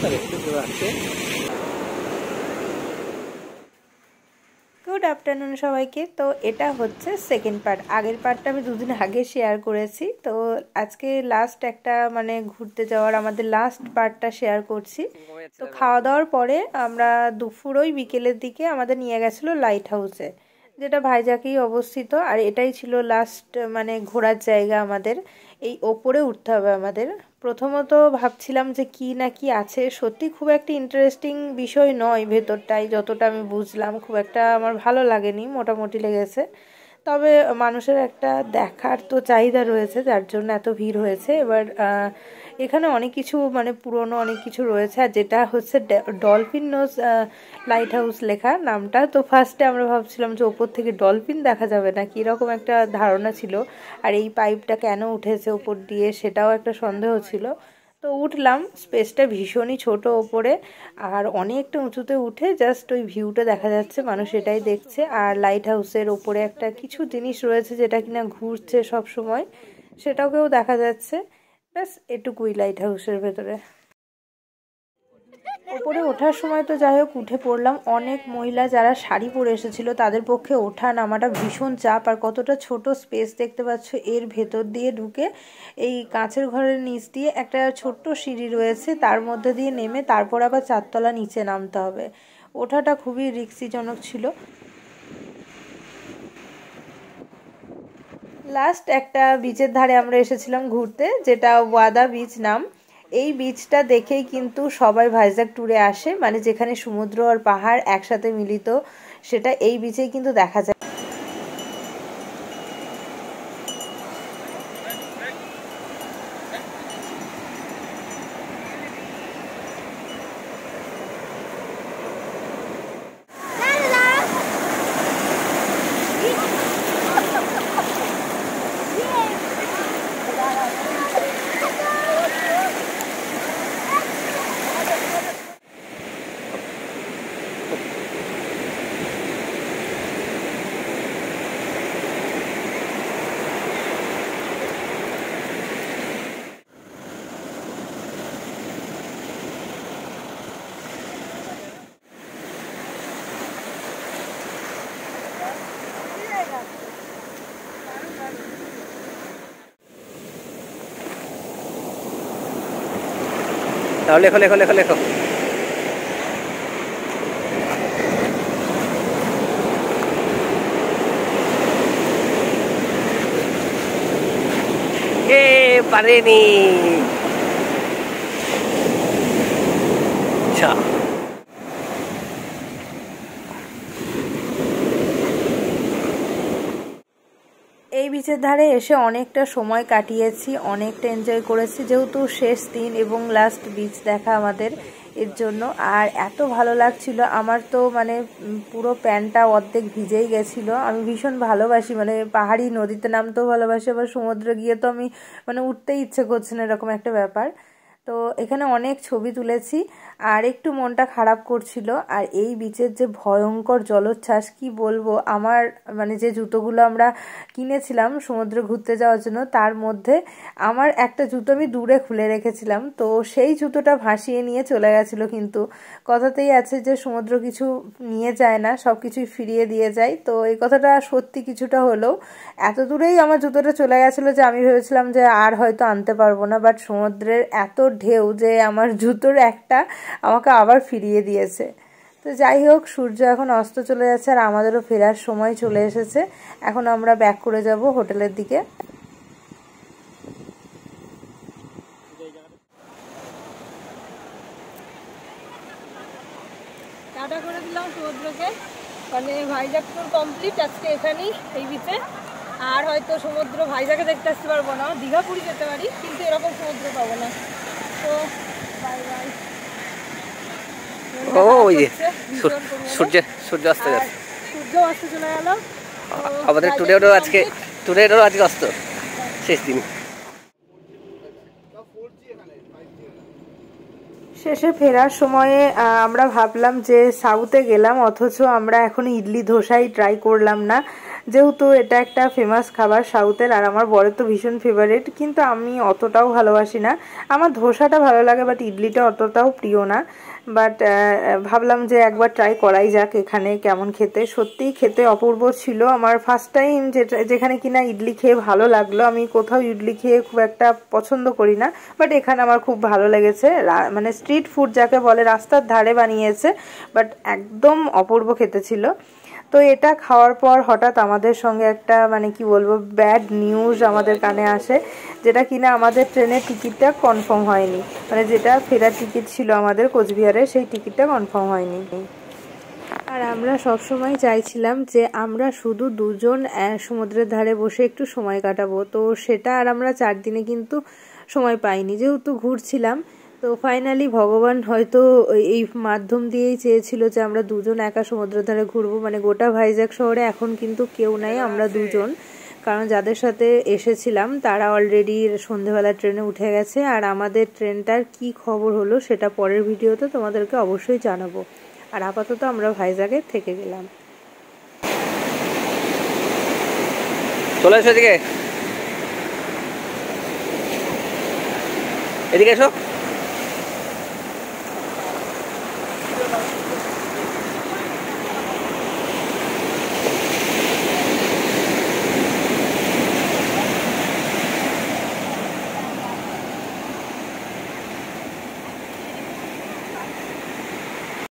Good afternoon সবাইকে। তো এটা হচ্ছে সেকেন্ড পার্ট। আগের পার্টটা আমি দুদিন আগে শেয়ার করেছি, তো আজকে লাস্ট একটা মানে ঘুরতে যাওয়ার আমাদের লাস্ট পার্টটা শেয়ার করছি। তো খাওয়া দাওয়ার পরে আমরা দুপুর ওই বিকেলের দিকে আমাদের নিয়ে গেছিলো লাইট হাউসে, যেটা ভাইজাকেই অবস্থিত। আর এটাই ছিল লাস্ট মানে ঘোরার জায়গা আমাদের। এই ওপরে উঠতে হবে আমাদের। প্রথমত ভাবছিলাম যে কি না কি আছে, সত্যি খুব একটা ইন্টারেস্টিং বিষয় নয় ভেতরটাই, যতটা আমি বুঝলাম খুব একটা আমার ভালো লাগেনি, মোটামুটি লেগেছে। তবে মানুষের একটা দেখার তো চাহিদা রয়েছে, যার জন্য এত ভিড় হয়েছে। এবার এখানে অনেক কিছু মানে পুরনো অনেক কিছু রয়েছে। আর যেটা হচ্ছে ডলফিন নোজ লাইট হাউস লেখা নামটা, তো ফার্স্টে আমরা ভাবছিলাম যে ওপর থেকে ডলফিন দেখা যাবে না, কি রকম একটা ধারণা ছিল। আর এই পাইপটা কেন উঠেছে ওপর দিয়ে সেটাও একটা সন্দেহ ছিল। তো উঠলাম, স্পেসটা ভীষণই ছোট ওপরে, আর অনেকটা উঁচুতে উঠে জাস্ট ওই ভিউটা দেখা যাচ্ছে, মানুষ এটাই দেখছে। আর লাইট হাউসের ওপরে একটা কিছু জিনিস রয়েছে যেটা কিনা ঘুরছে সব সময়, সেটাকেও দেখা যাচ্ছে। ব্যাস এটুকুই লাইট হাউসের ভেতরে। ওপরে ওঠার সময় তো যাই হোক উঠে পড়লাম। অনেক মহিলা যারা শাড়ি পরে এসেছিল তাদের পক্ষে ওঠা নামাটা ভীষণ চাপ। আর কতটা ছোট স্পেস দেখতে পাচ্ছ, এর ভেতর দিয়ে ঢুকে এই কাঁচের ঘরের নিচ দিয়ে একটা ছোট্ট সিঁড়ি রয়েছে, তার মধ্যে দিয়ে নেমে তারপর আবার 4 তলা নিচে নামতে হবে। ওঠাটা খুবই রিস্কিজনক ছিল। লাস্ট একটা বিচের ধারে আমরা এসেছিলাম ঘুরতে, যেটা ওয়াদা বিচ নাম। এই বিচটা দেখেই কিন্তু সবাই ভাইজ্যাক ট্যুরে আসে, মানে যেখানে সমুদ্র আর পাহাড় একসাথে মিলিত, সেটা এই বিচেই কিন্তু দেখা যায়। লেখো লেখো লেখো লেখো। পারেনি। আচ্ছা, এই বিচের ধারে এসে অনেকটা সময় কাটিয়েছি, অনেকটা এনজয় করেছি, যেহেতু শেষ দিন এবং লাস্ট বিচ দেখা আমাদের, এর জন্য। আর এত ভালো লাগছিল আমার, তো মানে পুরো প্যান্টটা অর্ধেক ভিজেই গেছিল। আমি ভীষণ ভালোবাসি মানে পাহাড়ি, নদীতে নামতেও ভালোবাসি, আবার সমুদ্রে গিয়ে তো আমি মানে উঠতেই ইচ্ছে করছে না, এরকম একটা ব্যাপার। তো এখানে অনেক ছবি তুলেছি, আর একটু মনটা খারাপ করছিল। আর এই বিচের যে ভয়ঙ্কর জলোচ্ছ্বাস কি বলবো, আমার মানে যে জুতোগুলো আমরা কিনেছিলাম সমুদ্রে ঘুরতে যাওয়ার জন্য, তার মধ্যে আমার একটা জুতো আমি দূরে খুলে রেখেছিলাম, তো সেই জুতোটা ভাসিয়ে নিয়ে চলে গেছিলো। কিন্তু কথাতেই আছে যে সমুদ্র কিছু নিয়ে যায় না, সব কিছুই ফিরিয়ে দিয়ে যায়। তো এই কথাটা সত্যি কিছুটা হলেও। এত দূরেই আমার জুতোটা চলে গেছিলো যে আমি ভেবেছিলাম যে আর হয়তো আনতে পারবো না, বাট সমুদ্রের এত ঢেউ যে আমার জুতোর একটা আমাকে আবার ফিরিয়ে দিয়েছে। তো যাই হোক, সূর্য এখন অস্ত চলে যাচ্ছে আর আমাদেরও ফেরার সময় চলে এসেছে। এখন আমরা ব্যাক করে যাব হোটেলের দিকে। টাটা করে দিলাম সমুদ্রকে, মানে ভাইজ্যাক ট্যুর কমপ্লিট আজকে এখানেই এই বিচে। আর হয়তো সমুদ্র ভাইজ্যাকে দেখতে আসতে পারবো না, দীঘা পুরী যেতে পারি, কিন্তু এরকম সমুদ্র পাবো না। তো বাই বাই। ওই যে সূর্য অস্ত যাচ্ছে, সূর্য অস্ত চলে গেল। আমাদের টুডেরও আজকে অস্ত, শেষ দিন। শেষে ফেরার সময়ে আমরা ভাবলাম যে সাউথে গেলাম, অথচ আমরা এখনো ইডলি ধোসাই ট্রাই করলাম না। যেহেতু এটা একটা ফেমাস খাবার সাউথের, আর আমার বরের তো ভীষণ ফেভারিট, কিন্তু আমি অতটাও ভালোবাসি না। আমার ধোসাটা ভালো লাগে, বাট ইডলিটা অতটাও প্রিয় না। বাট ভাবলাম যে একবার ট্রাই করাই যাক এখানে কেমন খেতে। সত্যিই খেতে অপূর্ব ছিল। আমার ফার্স্ট টাইম যেখানে কিনা ইডলি খেয়ে ভালো লাগলো। আমি কোথাও ইডলি খেয়ে খুব একটা পছন্দ করি না, বাট এখানে আমার খুব ভালো লেগেছে। মানে স্ট্রিট ফুড যাকে বলে, রাস্তার ধারে বানিয়েছে, বাট একদম অপূর্ব খেতে ছিল। তো এটা খাওয়ার পর হঠাৎ আমাদের সঙ্গে একটা মানে কি বলবো ব্যাড নিউজ আমাদের কানে আসে, যেটা কিনা আমাদের ট্রেনের টিকিটটা কনফার্ম হয়নি। মানে যেটা ফেরার টিকিট ছিল আমাদের কোচবিহারে, সেই টিকিটটা কনফার্ম হয়নি। আর আমরা সবসময় চাইছিলাম যে আমরা শুধু দুজন সমুদ্রের ধারে বসে একটু সময় কাটাবো। তো সেটা আর আমরা 4 দিনে কিন্তু সময় পাইনি, যেহেতু ঘুরছিলাম। তো ফাইনালি ভগবান হয়তো এই মাধ্যম দিয়েই চেয়েছিল যে আমরা দুজন একা সমুদ্রের ধারে ঘুরবো। মানে গোটা ভাইজ্যাক শহরে এখন কিন্তু কেউ নাই, আমরা দুজন। কারণ যাদের সাথে এসেছিলাম তারা অলরেডি সন্ধেবেলা ট্রেনে উঠে গেছে। আর আমাদের ট্রেনটার কি খবর হলো সেটা পরের ভিডিওতে তোমাদেরকে অবশ্যই জানাবো। আর আপাতত আমরা ভাইজ্যাগে থেকে গেলাম। চলে এসো এদিকে, এদিকে এসো।